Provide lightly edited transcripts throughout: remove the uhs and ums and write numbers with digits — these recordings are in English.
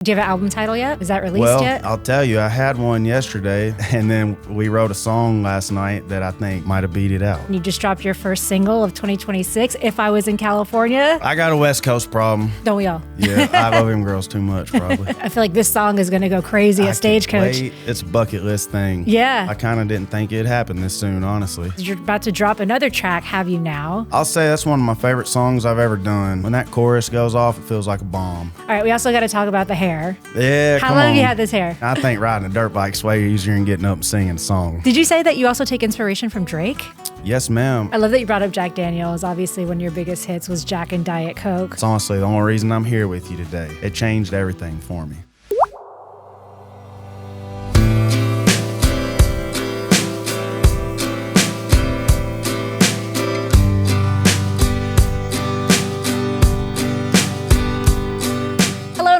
Do you have an album title yet? Is that released yet? Well, I'll tell you, I had one yesterday, and then we wrote a song last night that I think might have beat it out. You just dropped your first single of 2026, If I Was in California. I got a West Coast problem. Don't we all? Yeah, I love them girls too much, probably. I feel like this song is going to go crazy at Stagecoach. It's a bucket list thing. Yeah. I kind of didn't think it'd happen this soon, honestly. You're about to drop another track, Have You Now? I'll say that's one of my favorite songs I've ever done. When that chorus goes off, it feels like a bomb. All right, we also got to talk about the hair. Yeah, How long have you had this hair? I think riding a dirt bike's way easier than getting up and singing a song. Did you say that you also take inspiration from Drake? Yes, ma'am. I love that you brought up Jack Daniels. Obviously, one of your biggest hits was Jack and Diet Coke. It's honestly the only reason I'm here with you today. It changed everything for me.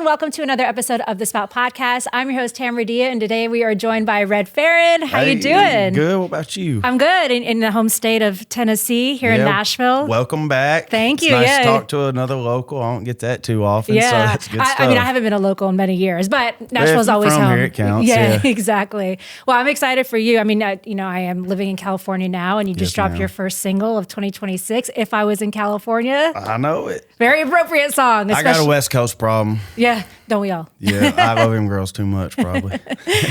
Welcome to another episode of the Spout Podcast. I'm your host, Tamara Dhia, and today we are joined by Redferrin. How you doing? Good. What about you? I'm good. In the home state of Tennessee, here in Nashville. Welcome back. Thank you. It's nice to talk to another local. I don't get that too often, so that's good stuff. I mean, I haven't been a local in many years, but Nashville's always from home. Here, it counts. Yeah, exactly. Well, I'm excited for you. I mean, I am living in California now, and you just dropped your first single of 2026, If I Was in California. I know it. Very appropriate song. I got a West Coast problem. Yeah, don't we all? Yeah, I love them girls too much, probably.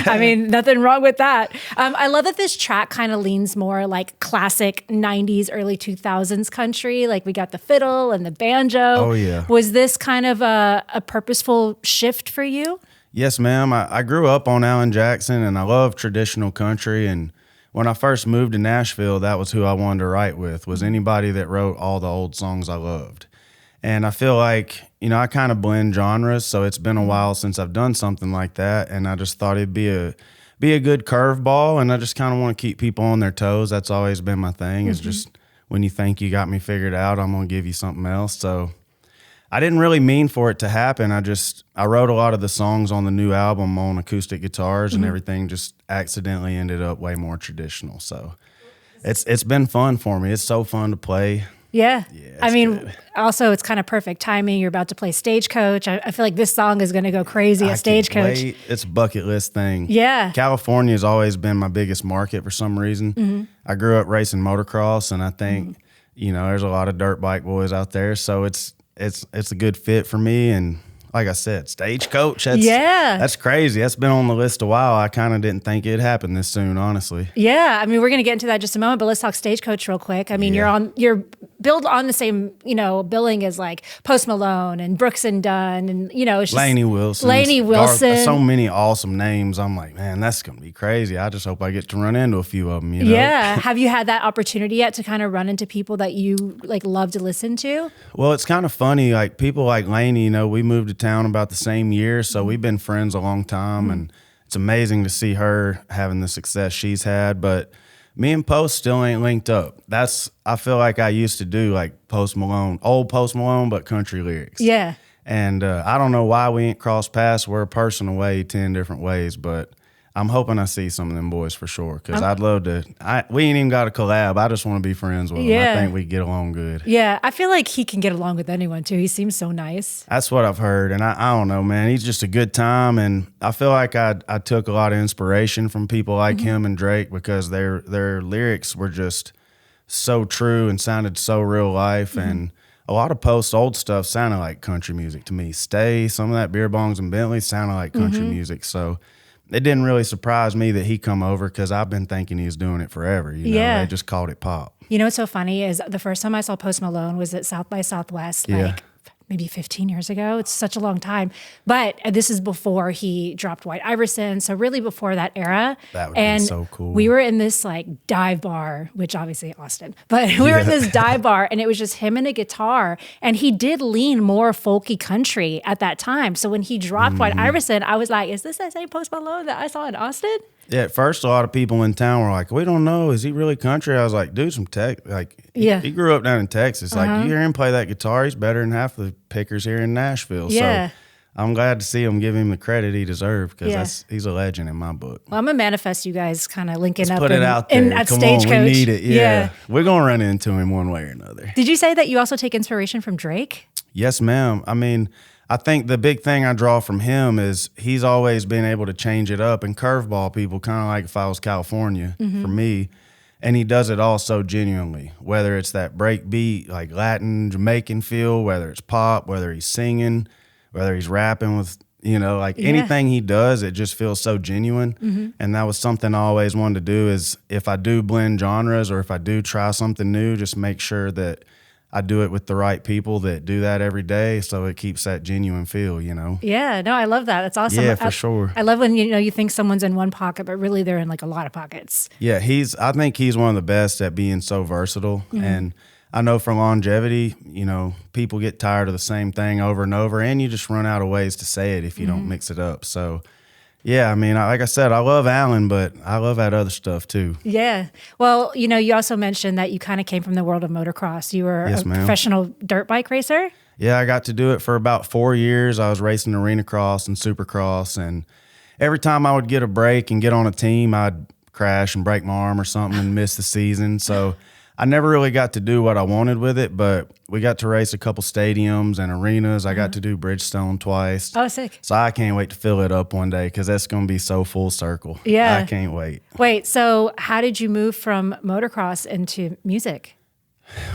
I mean, nothing wrong with that. I love that this track kind of leans more like classic 90s, early 2000s country. Like we got the fiddle and the banjo. Oh, yeah. Was this kind of a purposeful shift for you? Yes, ma'am. I grew up on Alan Jackson, and I love traditional country. And when I first moved to Nashville, that was who I wanted to write with, was anybody that wrote all the old songs I loved. And I feel like, I kind of blend genres, so it's been a while since I've done something like that, and I just thought it'd be a good curveball, and I just kind of want to keep people on their toes. That's always been my thing, is just when you think you got me figured out, I'm going to give you something else. So I didn't really mean for it to happen. I wrote a lot of the songs on the new album on acoustic guitars, and everything just accidentally ended up way more traditional. So it's been fun for me. It's so fun to play. Yeah. I mean, good. Also, it's kind of perfect timing. You're about to play Stagecoach. I feel like this song is going to go crazy at Stagecoach. It's a bucket list thing. Yeah. California has always been my biggest market for some reason. I grew up racing motocross, and I think, there's a lot of dirt bike boys out there. So it's a good fit for me. And like I said, Stagecoach, that's crazy. That's been on the list a while. I kind of didn't think it'd happen this soon, honestly. Yeah, I mean, we're going to get into that in just a moment, but let's talk Stagecoach real quick. I mean, you're billed on the same, billing as like Post Malone and Brooks and Dunn and, it's just Lainey Wilson. So many awesome names. I'm like, man, that's going to be crazy. I just hope I get to run into a few of them, Yeah. Have you had that opportunity yet to kind of run into people that you like love to listen to? Well, it's kind of funny. Like people like Lainey, we moved to town about the same year, so we've been friends a long time, and it's amazing to see her having the success she's had. But me and Post still ain't linked up. I feel like I used to do like old Post Malone, but country lyrics. Yeah. And I don't know why we ain't crossed paths. We're a person away 10 different ways, but I'm hoping I see some of them boys for sure, because I'd love to. We ain't even got a collab. I just want to be friends with him. I think we get along good. Yeah, I feel like he can get along with anyone too. He seems so nice. That's what I've heard, and I don't know, man. He's just a good time, and I feel like I took a lot of inspiration from people like him and Drake, because their lyrics were just so true and sounded so real life, and a lot of Post's old stuff sounded like country music to me. Some of that Beer Bongs and Bentley sounded like country music, so it didn't really surprise me that he come over, because I've been thinking he was doing it forever. They just called it pop. What's so funny is the first time I saw Post Malone was at South by Southwest, like maybe 15 years ago. It's such a long time. But this is before he dropped White Iverson, so really before that era. That would be so cool. We were in this like dive bar, which obviously Austin, but we were in this dive bar, and it was just him and a guitar, and he did lean more folky country at that time. So when he dropped White Iverson, I was like, is this that same Post Malone that I saw in Austin? Yeah, at first, a lot of people in town were like, we don't know. Is he really country? I was like, dude, he grew up down in Texas. Like, you hear him play that guitar, he's better than half the pickers here in Nashville. Yeah. So I'm glad to see him give him the credit he deserved, because he's a legend in my book. Well, I'm going to manifest you guys kind of linking Let's up put it out there. at Come Stagecoach. on, we need it. Yeah. We're going to run into him one way or another. Did you say that you also take inspiration from Drake? Yes, ma'am. I mean, I think the big thing I draw from him is he's always been able to change it up and curveball people, kind of like if I was California for me. And he does it all so genuinely, whether it's that break beat, like Latin, Jamaican feel, whether it's pop, whether he's singing, whether he's rapping with, anything he does, it just feels so genuine. And that was something I always wanted to do is if I do blend genres or if I do try something new, just make sure that I do it with the right people that do that every day, so it keeps that genuine feel, Yeah, no, I love that. That's awesome. Yeah, for sure. I love when you think someone's in one pocket, but really they're in like a lot of pockets. Yeah, I think he's one of the best at being so versatile. And I know for longevity, people get tired of the same thing over and over, and you just run out of ways to say it if you don't mix it up. So yeah, I mean, like I said, I love Alan, but I love that other stuff too. Yeah. Well, you also mentioned that you kind of came from the world of motocross. You were a professional dirt bike racer? Yeah, I got to do it for about 4 years. I was racing arena cross and supercross, and every time I would get a break and get on a team, I'd crash and break my arm or something and miss the season. So I never really got to do what I wanted with it, but we got to race a couple stadiums and arenas. I got to do Bridgestone twice. Oh, sick. So I can't wait to fill it up one day because that's going to be so full circle. Yeah. I can't wait. Wait, so how did you move from motocross into music?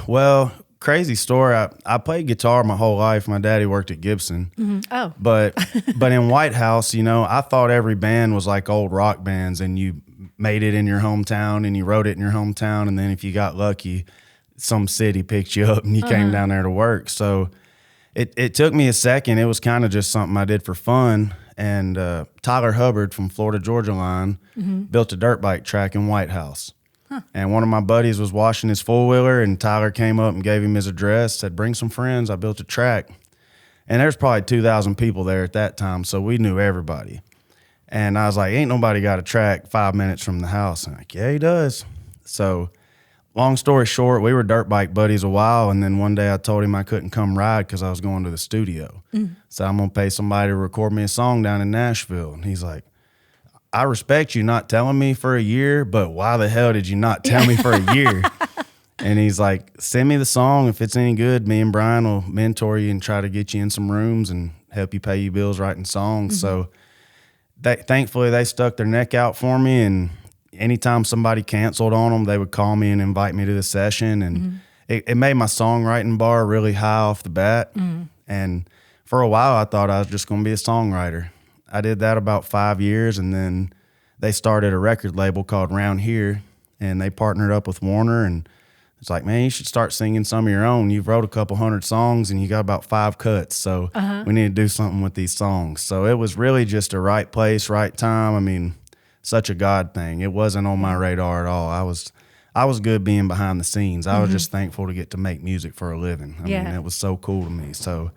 Well, crazy story. I played guitar my whole life. My daddy worked at Gibson. Oh. But in White House, I thought every band was like old rock bands and you made it in your hometown and you wrote it in your hometown, and then if you got lucky, some city picked you up and you came down there to work. So it took me a second. It was kind of just something I did for fun. And Tyler Hubbard from Florida Georgia Line built a dirt bike track in White House. And one of my buddies was washing his four-wheeler, and Tyler came up and gave him his address, said, bring some friends, I built a track. And there's probably 2,000 people there at that time, so we knew everybody. And I was like, ain't nobody got a track 5 minutes from the house. And I'm like, yeah, he does. So long story short, we were dirt bike buddies a while. And then one day I told him I couldn't come ride because I was going to the studio. So I'm going to pay somebody to record me a song down in Nashville. And he's like, I respect you not telling me for a year, but why the hell did you not tell me for a year? And he's like, send me the song. If it's any good, me and Brian will mentor you and try to get you in some rooms and help you pay your bills writing songs. So thankfully, they stuck their neck out for me, and anytime somebody canceled on them, they would call me and invite me to the session, and it made my songwriting bar really high off the bat. And for a while, I thought I was just going to be a songwriter. I did that about 5 years, and then they started a record label called Round Here, and they partnered up with Warner, and it's like, man, you should start singing some of your own. You've wrote a couple hundred songs and you got about 5 cuts. So we need to do something with these songs. So it was really just a right place, right time. I mean, such a God thing. It wasn't on my radar at all. I was good being behind the scenes. I was just thankful to get to make music for a living. I mean, it was so cool to me. So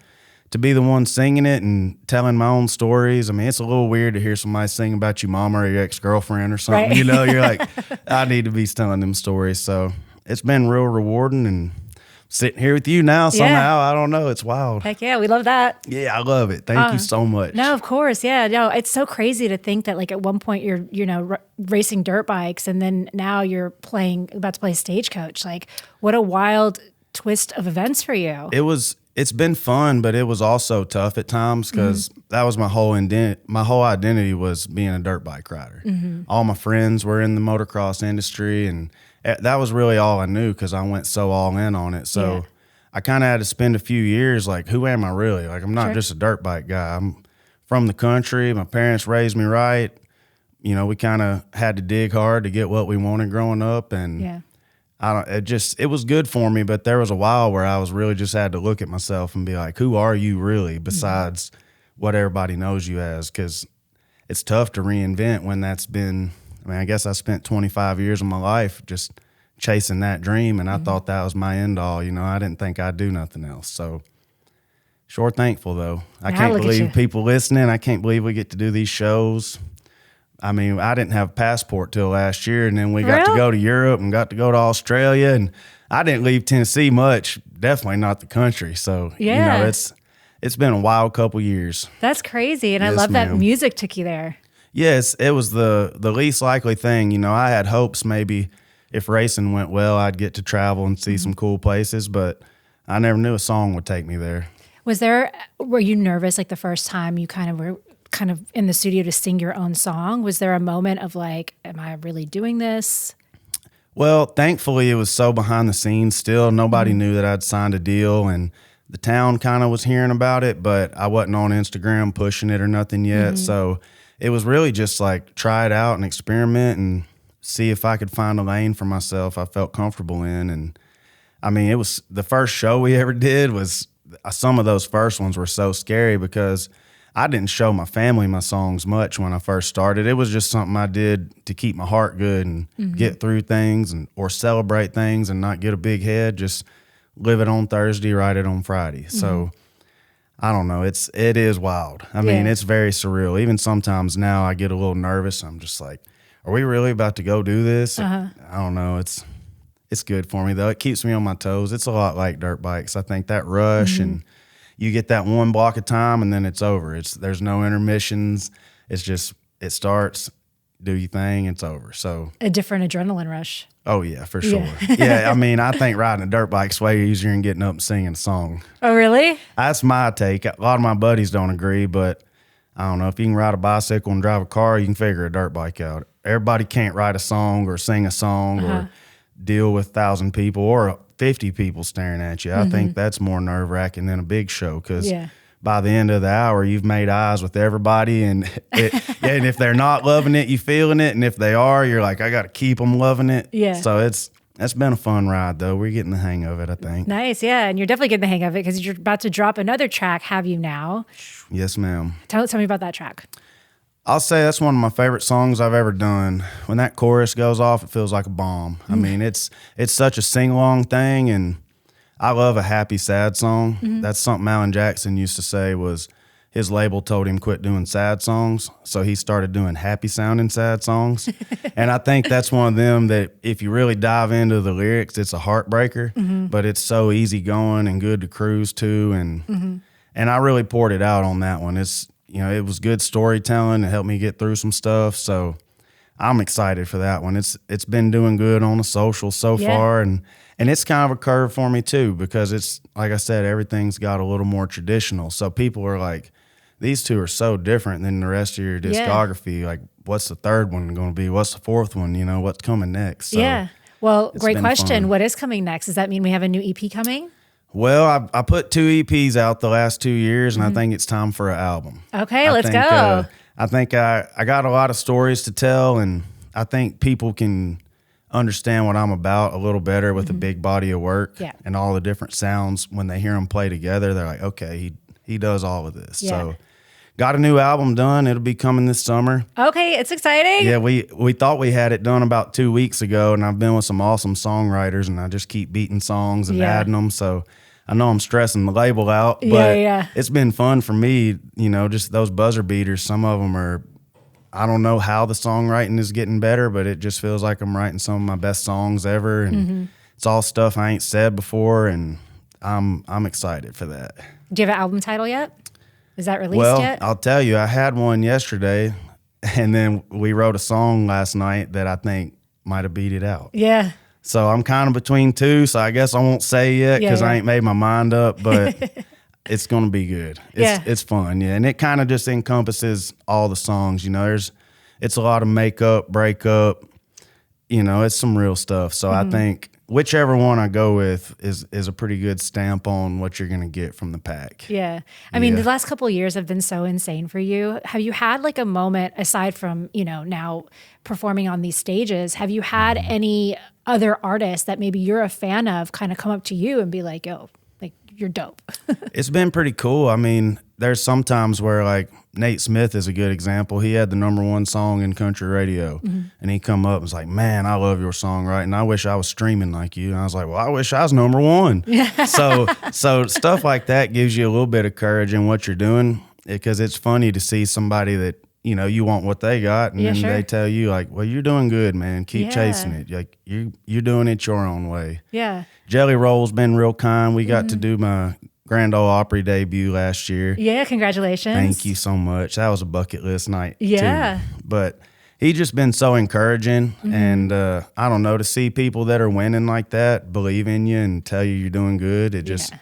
to be the one singing it and telling my own stories, I mean, it's a little weird to hear somebody sing about your mama or your ex-girlfriend or something. Right. You're like, I need to be telling them stories. So it's been real rewarding, and sitting here with you now somehow, I don't know, it's wild. Heck yeah, we love that. Yeah, I love it. Thank you so much. No, of course. Yeah, no, it's so crazy to think that like at one point you're, racing dirt bikes, and then now you're about to play Stagecoach. Like, what a wild twist of events for you. It's been fun, but it was also tough at times because that was my whole identity was being a dirt bike rider. All my friends were in the motocross industry, and that was really all I knew because I went so all in on it. So I kind of had to spend a few years like, who am I really? Like, I'm not just a dirt bike guy. I'm from the country. My parents raised me right. We kind of had to dig hard to get what we wanted growing up, and it was good for me, but there was a while where I was really just had to look at myself and be like, who are you really besides what everybody knows you as? Because it's tough to reinvent when I guess I spent 25 years of my life just chasing that dream, and I thought that was my end all. I didn't think I'd do nothing else. So sure thankful, though. I can't believe people listening. I can't believe we get to do these shows. I mean, I didn't have a passport till last year, and then we got to go to Europe and got to go to Australia, and I didn't leave Tennessee much, definitely not the country. So, it's been a wild couple years. That's crazy, and I love that music took you there. Yes, it was the least likely thing. I had hopes maybe if racing went well, I'd get to travel and see some cool places, but I never knew a song would take me there. Were you nervous like the first time you were kind of in the studio to sing your own song? Was there a moment of like, am I really doing this? Well, thankfully it was so behind the scenes still. Nobody knew that I'd signed a deal, and the town kind of was hearing about it, but I wasn't on Instagram pushing it or nothing yet. So it was really just like try it out and experiment and see if I could find a lane for myself I felt comfortable in. And I mean, it was the first show we ever did was some of those first ones were so scary because I didn't show my family my songs much when I first started. It was just something I did to keep my heart good and get through things or celebrate things and not get a big head. Just live it on Thursday, write it on Friday. So I don't know. It is wild. I mean, it's very surreal. Even sometimes now I get a little nervous. I'm just like, are we really about to go do this? I don't know. It's good for me though. It keeps me on my toes. It's a lot like dirt bikes. I think that rush and you get that one block of time and then it's over. There's no intermissions. It's just, it starts, do your thing, it's over. So a different adrenaline rush. Oh yeah, for sure. Yeah, I mean, I think riding a dirt bike's way easier than getting up and singing a song. Oh really? That's my take. A lot of my buddies don't agree, but I don't know. If you can ride a bicycle and drive a car, you can figure a dirt bike out. Everybody can't write a song or sing a song or deal with 1,000 people or 50 people staring at you. I think that's more nerve-wracking than a big show because by the end of the hour, you've made eyes with everybody, and and if they're not loving it, you feeling it, and if they are, you're like, I got to keep them loving it. Yeah. So that's been a fun ride, though. We're getting the hang of it, I think. Nice, yeah, and you're definitely getting the hang of it because you're about to drop another track. Have you now? Yes, ma'am. Tell me about that track. I'll say that's one of my favorite songs I've ever done. When that chorus goes off, it feels like a bomb. I mean, it's such a sing-along thing, and I love a happy, sad song. That's something Alan Jackson used to say was his label told him quit doing sad songs, so he started doing happy-sounding sad songs. And I think that's one of them that if you really dive into the lyrics, it's a heartbreaker, but it's so easygoing and good to cruise to, and I really poured it out on that one. It was good storytelling. It helped me get through some stuff, so I'm excited for that one. It's been doing good on the social so far, and it's kind of a curve for me too because it's like I said, everything's got a little more traditional. So people are like, these two are so different than the rest of your discography. Like, what's the third one going to be? What's the fourth one? What's coming next? So well, great question. Fun. What is coming next? Does that mean we have a new EP coming? Well, I put 2 EPs out the last 2 years, and I think it's time for an album. Okay, let's go. I think I got a lot of stories to tell, and I think people can understand what I'm about a little better with a big body of work and all the different sounds. When they hear them play together, they're like, okay, he does all of this. So got a new album done. It'll be coming this summer. Okay, it's exciting. Yeah, we thought we had it done about 2 weeks ago, and I've been with some awesome songwriters, and I just keep beating songs and adding them. So I know I'm stressing the label out, but it's been fun for me, just those buzzer beaters. Some of them are, I don't know how the songwriting is getting better, but it just feels like I'm writing some of my best songs ever, and it's all stuff I ain't said before, and I'm excited for that. Do you have an album title yet? Is that released yet? Well, I'll tell you, I had one yesterday, and then we wrote a song last night that I think might have beat it out. Yeah. So I'm kind of between two, so I guess I won't say yet because I ain't made my mind up, but it's going to be good. It's fun, and it kind of just encompasses all the songs. It's a lot of makeup, breakup, it's some real stuff. So I think whichever one I go with is a pretty good stamp on what you're going to get from the pack. Yeah. I mean, the last couple of years have been so insane for you. Have you had like a moment aside from, now performing on these stages, have you had any other artists that maybe you're a fan of kind of come up to you and be like, yo, like you're dope? It's been pretty cool. I mean, there's some times where like Nate Smith is a good example. He had the #1 song in country radio, and he come up and was like, man, I love your song, right? And I wish I was streaming like you. And I was like, well, I wish I was #1. So stuff like that gives you a little bit of courage in what you're doing, because it's funny to see somebody that, you want what they got, and then they tell you like, well, you're doing good, man. Keep chasing it. Like you're doing it your own way. Yeah. Jelly Roll's been real kind. We got to do my Grand Ole Opry debut last year. Yeah, congratulations. Thank you so much. That was a bucket list night too. But he just been so encouraging, and I don't know, to see people that are winning like that believe in you and tell you you're doing good. It just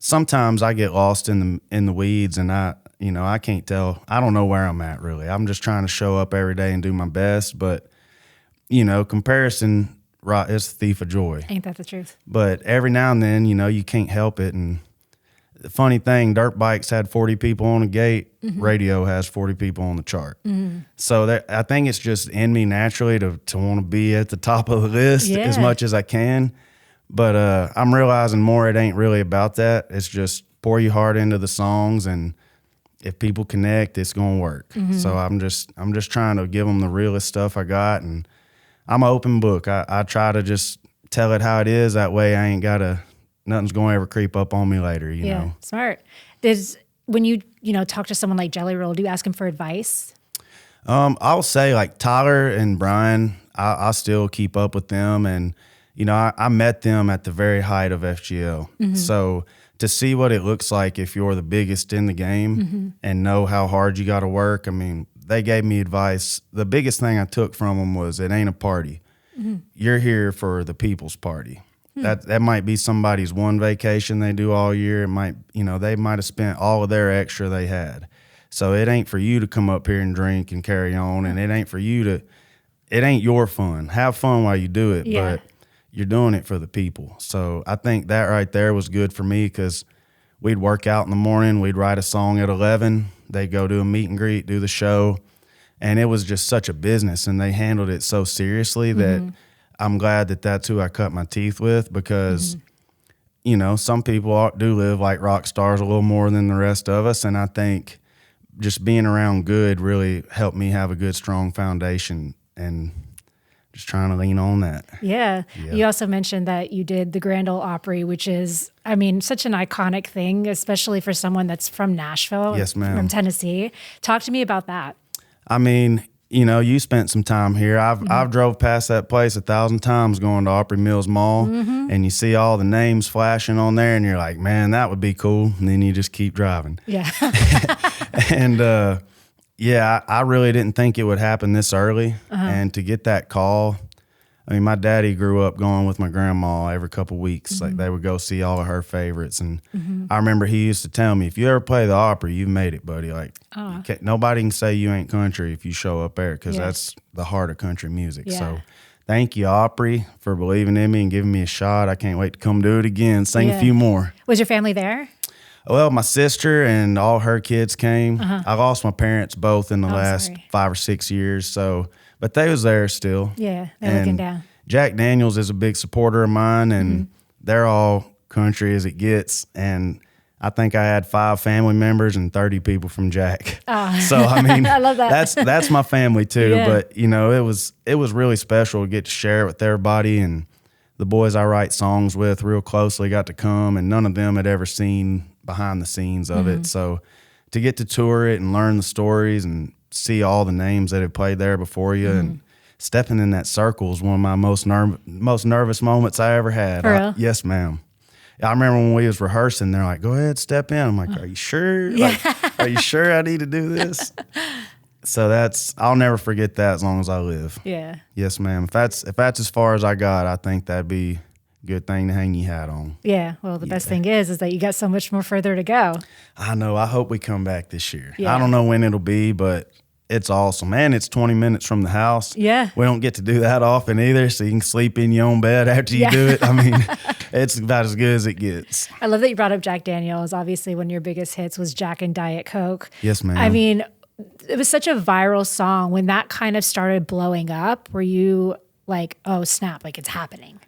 sometimes I get lost in the weeds, and I can't tell. I don't know where I'm at really. I'm just trying to show up every day and do my best. But comparison, right, is a thief of joy. Ain't that the truth? But every now and then, you can't help it. And the funny thing, dirt bikes had 40 people on the gate. Radio has 40 people on the chart. So I think it's just in me naturally to want to be at the top of the list as much as I can. But I'm realizing more it ain't really about that. It's just pour your heart into the songs, and if people connect, it's gonna work. So I'm just trying to give them the realest stuff I got, and I'm an open book. I try to just tell it how it is. That way I ain't nothing's gonna ever creep up on me later. You know. Smart. When you talk to someone like Jelly Roll, do you ask him for advice? I'll say like Tyler and Brian, I still keep up with them, and I met them at the very height of FGL. So to see what it looks like if you're the biggest in the game and know how hard you got to work, I mean, they gave me advice. The biggest thing I took from them was it ain't a party. You're here for the people's party. That might be somebody's one vacation they do all year. It might, they might have spent all of their extra they had. So it ain't for you to come up here and drink and carry on, and it ain't your fun. Have fun while you do it, but you're doing it for the people. So I think that right there was good for me, because we'd work out in the morning. We'd write a song at 11. They'd go do a meet and greet, do the show. And it was just such a business, and they handled it so seriously that I'm glad that that's who I cut my teeth with, because, some people do live like rock stars a little more than the rest of us. And I think just being around good really helped me have a good, strong foundation, and just trying to lean on that. Yeah. You also mentioned that you did the Grand Ole Opry, which is, such an iconic thing, especially for someone that's from Nashville. Yes, ma'am. From Tennessee. Talk to me about that. You spent some time here. I've drove past that place 1,000 times going to Opry Mills Mall, and you see all the names flashing on there, and you're like, man, that would be cool. And then you just keep driving. Yeah. And I really didn't think it would happen this early. And to get that call, my daddy grew up going with my grandma every couple of weeks. Like, they would go see all of her favorites. And I remember he used to tell me, if you ever play the Opry, you've made it, buddy. Like, nobody can say you ain't country if you show up there, because that's the heart of country music. Yeah. So thank you, Opry, for believing in me and giving me a shot. I can't wait to come do it again, sing a few more. Was your family there? Well, my sister and all her kids came. I lost my parents both in the last 5 or 6 years. But they was there still. Yeah, they're looking down. Jack Daniels is a big supporter of mine, and they're all country as it gets. And I think I had 5 family members and 30 people from Jack. So I love that. That's my family too. Yeah. But it was really special to get to share it with everybody, and the boys I write songs with real closely got to come, and none of them had ever seen behind the scenes of it. So to get to tour it and learn the stories and see all the names that have played there before you, and stepping in that circle is one of my most nervous moments I ever had. For real? Yes, ma'am. I remember when we was rehearsing, they're like, go ahead, step in. I'm like, are you sure? Are you sure I need to do this? So I'll never forget that as long as I live. Yeah. Yes, ma'am. If that's as far as I got, I think that'd be a good thing to hang your hat on. Yeah. Well, the best thing is that you got so much more further to go. I know. I hope we come back this year. Yeah. I don't know when it'll be, but it's awesome. And it's 20 minutes from the house. Yeah. We don't get to do that often either, so you can sleep in your own bed after you do it. It's about as good as it gets. I love that you brought up Jack Daniels. Obviously, one of your biggest hits was Jack and Diet Coke. Yes, ma'am. It was such a viral song. When that kind of started blowing up, were you like, oh, snap, like it's happening?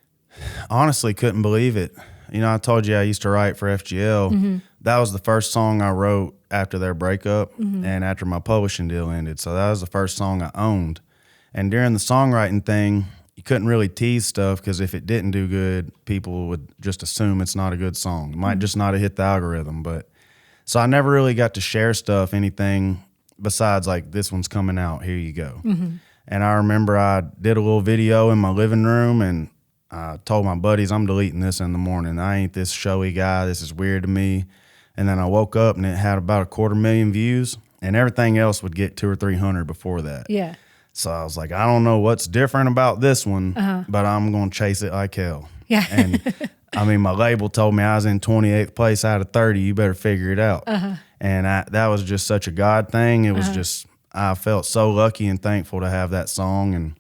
Honestly, couldn't believe it. I told you I used to write for FGL. That was the first song I wrote after their breakup and after my publishing deal ended. So that was the first song I owned. And during the songwriting thing, you couldn't really tease stuff, because if it didn't do good, people would just assume it's not a good song. It might just not have hit the algorithm. So I never really got to share stuff, anything besides like, this one's coming out, here you go. And I remember I did a little video in my living room, and I told my buddies, I'm deleting this in the morning. I ain't this showy guy. This is weird to me. And then I woke up and it had about 250,000 views, and everything else would get 200 or 300 before that. So I was like, I don't know what's different about this one, but I'm going to chase it like hell. Yeah. And I mean, my label told me I was in 28th place out of 30. You better figure it out. And that was just such a God thing. It was just, I felt so lucky and thankful to have that song. And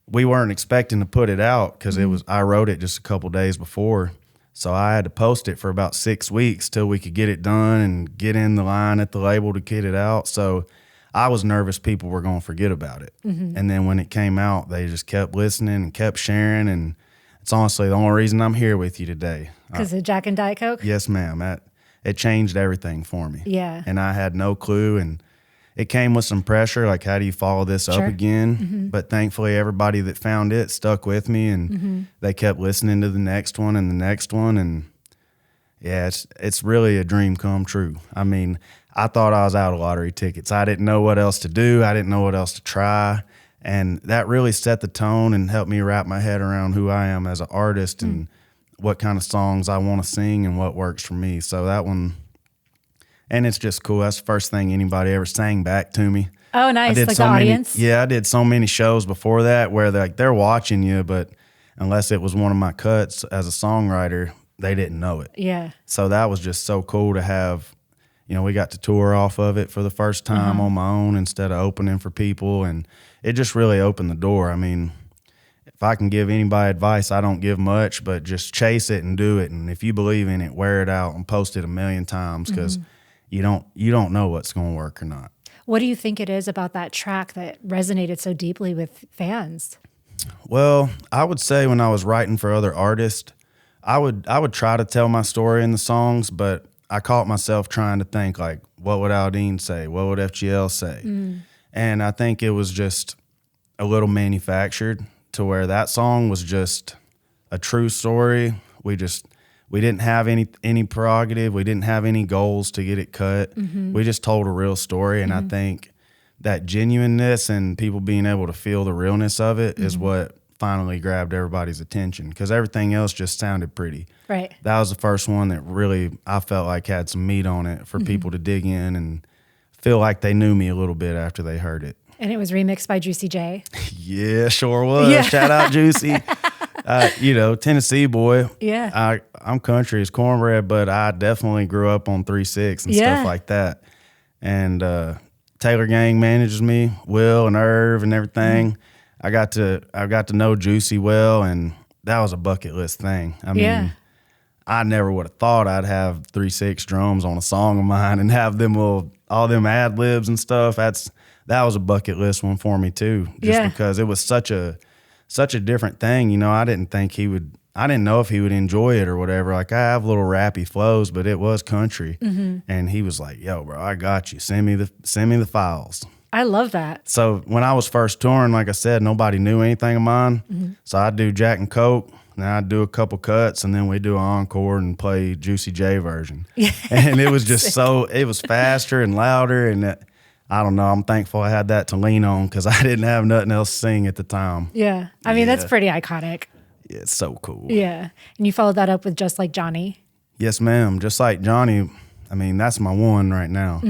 we weren't expecting to put it out because I wrote it just a couple days before. So I had to post it for about 6 weeks till we could get it done and get in the line at the label to get it out. So I was nervous people were going to forget about it. And then when it came out, they just kept listening and kept sharing. And it's honestly the only reason I'm here with you today. Because of Jack and Diet Coke? Yes, ma'am. It changed everything for me. Yeah. And I had no clue. And it came with some pressure, like how do you follow this up again? But thankfully, everybody that found it stuck with me, and they kept listening to the next one and the next one. And yeah, it's really a dream come true. I mean, I thought I was out of lottery tickets. I didn't know what else to do. I didn't know what else to try. And that really set the tone and helped me wrap my head around who I am as an artist and what kind of songs I want to sing and what works for me. So that one... And it's just cool. That's the first thing anybody ever sang back to me. Oh, nice. Like the audience? I did so many shows before that where they're watching you, but unless it was one of my cuts as a songwriter, they didn't know it. Yeah. So that was just so cool to have. We got to tour off of it for the first time on my own instead of opening for people. And it just really opened the door. I mean, if I can give anybody advice, I don't give much, but just chase it and do it. And if you believe in it, wear it out and post it 1,000,000 times because you don't know what's going to work or not. What do you think it is about that track that resonated so deeply with fans? Well, I would say when I was writing for other artists, I would try to tell my story in the songs, but I caught myself trying to think like, what would Aldine say? What would FGL say? And I think it was just a little manufactured to where that song was just a true story. We didn't have any prerogative. We didn't have any goals to get it cut. We just told a real story. And I think that genuineness and people being able to feel the realness of it is what finally grabbed everybody's attention because everything else just sounded pretty. Right. That was the first one that really I felt like had some meat on it for people to dig in and feel like they knew me a little bit after they heard it. And it was remixed by Juicy J. Yeah, sure was. Yeah. Shout out Juicy. Tennessee boy. Yeah. I'm country as cornbread, but I definitely grew up on 3-6 and stuff like that. And Taylor Gang manages me, Will and Irv and everything. I got to know Juicy well, and that was a bucket list thing. I mean, I never would have thought I'd have 3-6 drums on a song of mine and have them all them ad libs and stuff. That was a bucket list one for me too, just because it was such a different thing. I didn't know if he would enjoy it or whatever. Like I have little rappy flows, but it was country. And he was like, yo, bro, I got you. Send me the files. I love that. So when I was first touring, like I said, nobody knew anything of mine. So I'd do Jack and Coke, then I'd do a couple cuts, and then we'd do an encore and play Juicy J version. And it was just it was faster and louder. And I don't know. I'm thankful I had that to lean on because I didn't have nothing else to sing at the time. Yeah. I mean, that's pretty iconic. Yeah, it's so cool. Yeah. And you followed that up with Just Like Johnny. Yes, ma'am. Just Like Johnny. I mean, that's my one right now.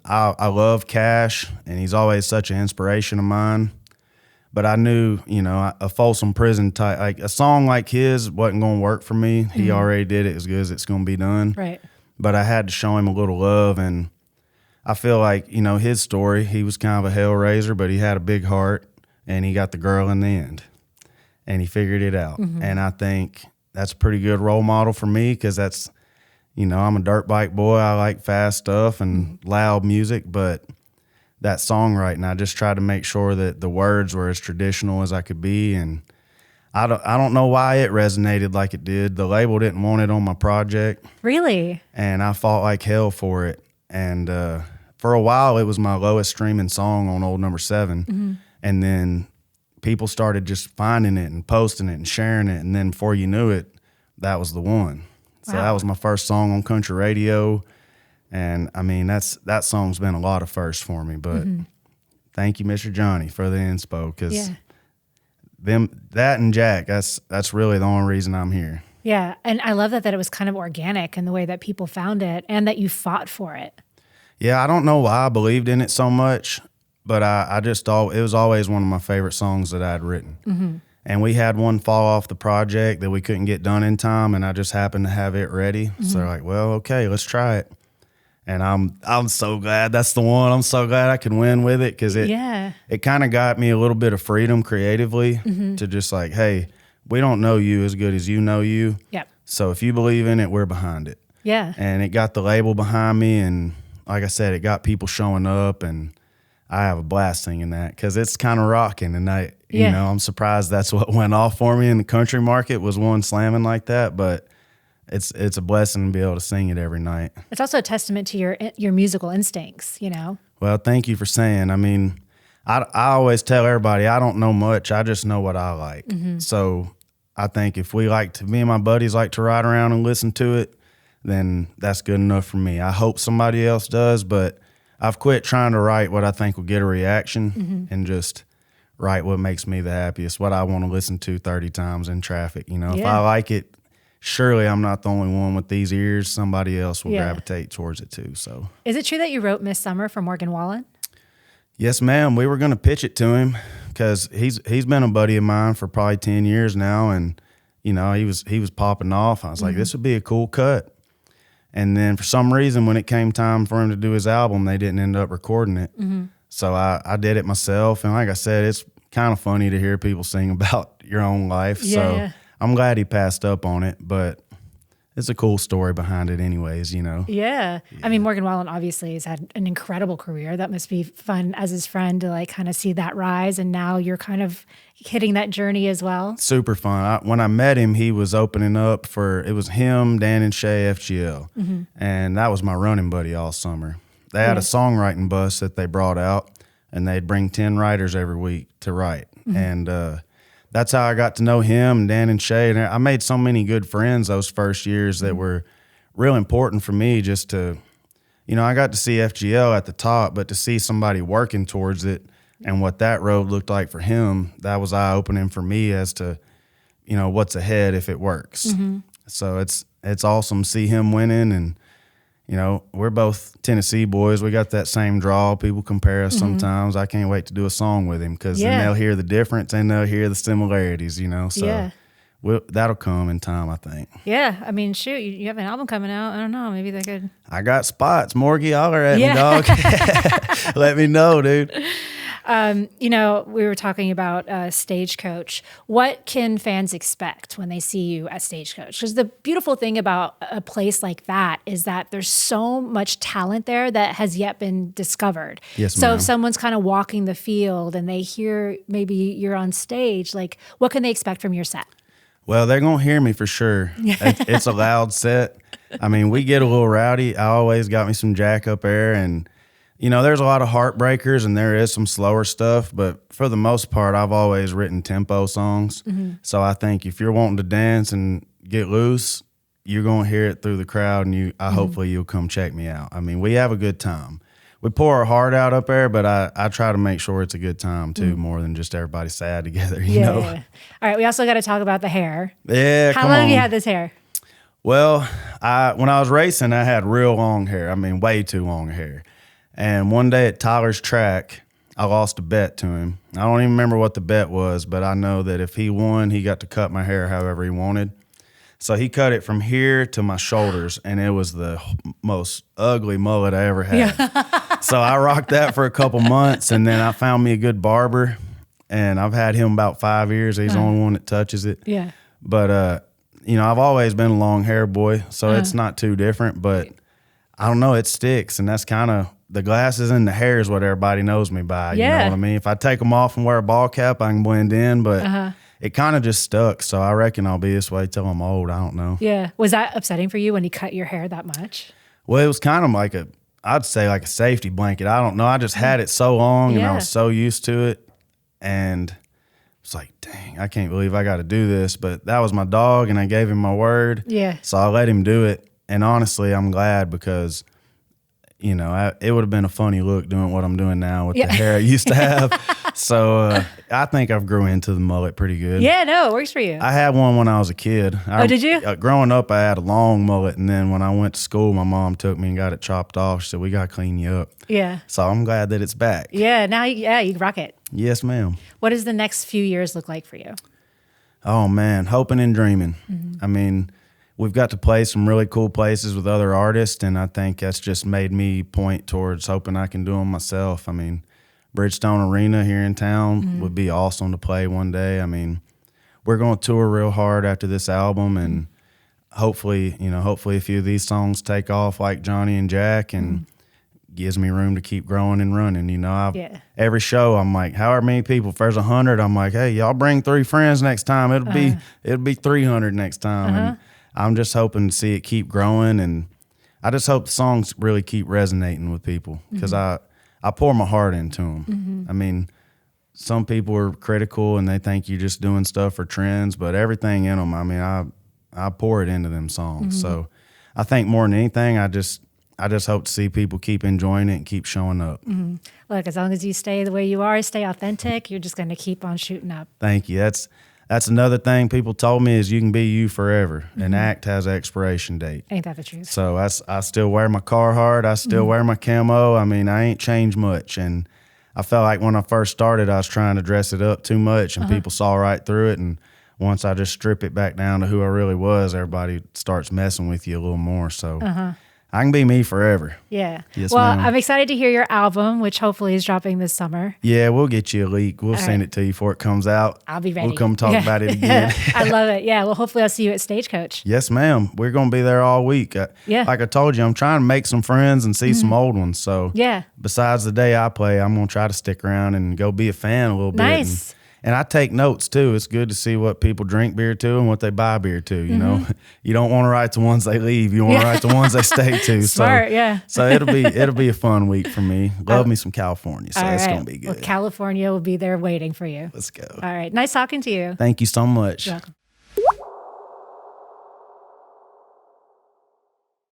I love Cash, and he's always such an inspiration of mine. But I knew, a Folsom Prison type, like a song like his wasn't going to work for me. He already did it as good as it's going to be done. Right. But I had to show him a little love, and I feel like, his story, he was kind of a hellraiser, but he had a big heart, and he got the girl in the end, and he figured it out. And I think that's a pretty good role model for me because that's, I'm a dirt bike boy. I like fast stuff and loud music, but that songwriting, I just tried to make sure that the words were as traditional as I could be. And I don't know why it resonated like it did. The label didn't want it on my project. Really? And I fought like hell for it. And for a while, it was my lowest streaming song on Old Number 7. And then people started just finding it and posting it and sharing it. And then before you knew it, that was the one. So that was my first song on country radio. And I mean, that song's been a lot of firsts for me, but thank you, Mr. Johnny, for the inspo. Cause that and Jack, that's really the only reason I'm here. Yeah. And I love that it was kind of organic in the way that people found it and that you fought for it. Yeah. I don't know why I believed in it so much, but I just thought it was always one of my favorite songs that I'd written. And we had one fall off the project that we couldn't get done in time, and I just happened to have it ready. So they're like, well, okay, let's try it. And I'm so glad that's the one. I'm so glad I could win with it because it kind of got me a little bit of freedom creatively to just like, hey, we don't know you as good as you know you. Yep. So if you believe in it, we're behind it. Yeah. And it got the label behind me, and like I said, it got people showing up, and I have a blast singing that because it's kind of rocking. And you know, I'm surprised that's what went off for me in the country market was one slamming like that, but it's a blessing to be able to sing it every night. It's also a testament to your musical instincts, you know? Well, thank you for saying. I mean, I always tell everybody I don't know much. I just know what I like. So I think if me and my buddies like to ride around and listen to it, then that's good enough for me. I hope somebody else does, but I've quit trying to write what I think will get a reaction and just write what makes me the happiest, what I want to listen to 30 times in traffic. You know, if I like it, surely I'm not the only one with these ears. Somebody else will gravitate towards it too. So, is it true that you wrote Miss Summer for Morgan Wallen? Yes, ma'am. We were going to pitch it to him because he's been a buddy of mine for probably 10 years now, and you know he was popping off. I was like, this would be a cool cut. And then for some reason, when it came time for him to do his album, they didn't end up recording it. So I did it myself, and like I said, it's kind of funny to hear people sing about your own life. So I'm glad he passed up on it, but it's a cool story behind it anyways, you know? Yeah. I mean, Morgan Wallen obviously has had an incredible career. That must be fun as his friend to like kind of see that rise. And now you're kind of hitting that journey as well. Super fun. When I met him, he was opening up it was him, Dan and Shay FGL. And that was my running buddy all summer. They had a songwriting bus that they brought out, and they'd bring 10 writers every week to write. And that's how I got to know him and Dan and Shay. And I made so many good friends those first years that were real important for me just to, you know, I got to see FGL at the top, but to see somebody working towards it and what that road looked like for him, that was eye-opening for me as to, you know, what's ahead if it works. So it's awesome to see him winning. And, you know, we're both Tennessee boys. We got that same draw. People compare us sometimes. I can't wait to do a song with him because then they'll hear the difference and they'll hear the similarities, you know. So that'll come in time, I think. Yeah. I mean, shoot, you have an album coming out. I don't know. Maybe they could. I got spots. Morgie, holler at me, dog. Let me know, dude. You know, we were talking about Stagecoach. What can fans expect when they see you at Stagecoach? Because the beautiful thing about a place like that is that there's so much talent there that has yet been discovered. Yes, so ma'am. if someone's kind of walking the field and they hear maybe you're on stage, like what can they expect from your set? Well, they're going to hear me for sure. It's a loud set. I mean, we get a little rowdy. I always got me some jack up air, and you know, there's a lot of heartbreakers and there is some slower stuff, but for the most part, I've always written tempo songs. So I think if you're wanting to dance and get loose, you're going to hear it through the crowd, and hopefully you'll come check me out. I mean, we have a good time. We pour our heart out up there, but I try to make sure it's a good time too, more than just everybody sad together, you know? All right, we also got to talk about the hair. Yeah, How long have you had this hair? Well, when I was racing, I had real long hair. I mean, way too long hair. And one day at Tyler's track, I lost a bet to him. I don't even remember what the bet was, but I know that if he won, he got to cut my hair however he wanted. So he cut it from here to my shoulders, and it was the most ugly mullet I ever had. So I rocked that for a couple months, and then I found me a good barber, and I've had him about 5 years. He's the only one that touches it. Yeah. But, you know, I've always been a long hair boy, so it's not too different, but I don't know, it sticks, and that's kind of the glasses and the hair is what everybody knows me by. You know what I mean? If I take them off and wear a ball cap, I can blend in, but it kind of just stuck. So I reckon I'll be this way till I'm old. I don't know. Yeah. Was that upsetting for you when he cut your hair that much? Well, it was kind of like I'd say like a safety blanket. I don't know. I just had it so long and I was so used to it. And it's like, dang, I can't believe I got to do this. But that was my dog and I gave him my word. Yeah. So I let him do it. And honestly, I'm glad because you know, it would have been a funny look doing what I'm doing now with the hair I used to have. So I think I've grew into the mullet pretty good. Yeah, no, it works for you. I had one when I was a kid. Did you? Growing up, I had a long mullet, and then when I went to school, my mom took me and got it chopped off. She said, we got to clean you up. Yeah. So I'm glad that it's back. Yeah, now, you rock it. Yes, ma'am. What does the next few years look like for you? Oh man, hoping and dreaming. I mean, we've got to play some really cool places with other artists, and I think that's just made me point towards hoping I can do them myself. I mean, Bridgestone Arena here in town would be awesome to play one day. I mean, we're going to tour real hard after this album, and hopefully a few of these songs take off like Johnny and Jack, and gives me room to keep growing and running. Every show I'm like, however many people, if there's 100, I'm like, hey, y'all bring 3 friends next time. It'll be 300 next time. And I'm just hoping to see it keep growing, and I just hope the songs really keep resonating with people, because I pour my heart into them. I mean, some people are critical and they think you're just doing stuff for trends, but everything in them, I mean, I pour it into them songs. So I think more than anything, I just hope to see people keep enjoying it and keep showing up. Look, as long as you stay the way you are, stay authentic, you're just going to keep on shooting up. Thank you. That's another thing people told me, is you can be you forever. An act has an expiration date. Ain't that the truth? So I still wear my Carhartt. I still wear my camo. I mean, I ain't changed much. And I felt like when I first started, I was trying to dress it up too much, and people saw right through it. And once I just strip it back down to who I really was, everybody starts messing with you a little more. So I can be me forever. Yeah. Yes, well, ma'am. I'm excited to hear your album, which hopefully is dropping this summer. Yeah, we'll get you a leak. We'll send it to you before it comes out. I'll be ready. We'll come talk about it again. I love it. Yeah. Well, hopefully I'll see you at Stagecoach. Yes, ma'am. We're going to be there all week. Like I told you, I'm trying to make some friends and see some old ones. So besides the day I play, I'm going to try to stick around and go be a fan a little bit. Nice. And I take notes too. It's good to see what people drink beer to and what they buy beer to. You know, you don't want to write the ones they leave. You want to write the ones they stay to. Smart, So it'll be a fun week for me. Love me some California, so it's gonna be good. Well, California will be there waiting for you. Let's go. All right. Nice talking to you. Thank you so much. You're welcome.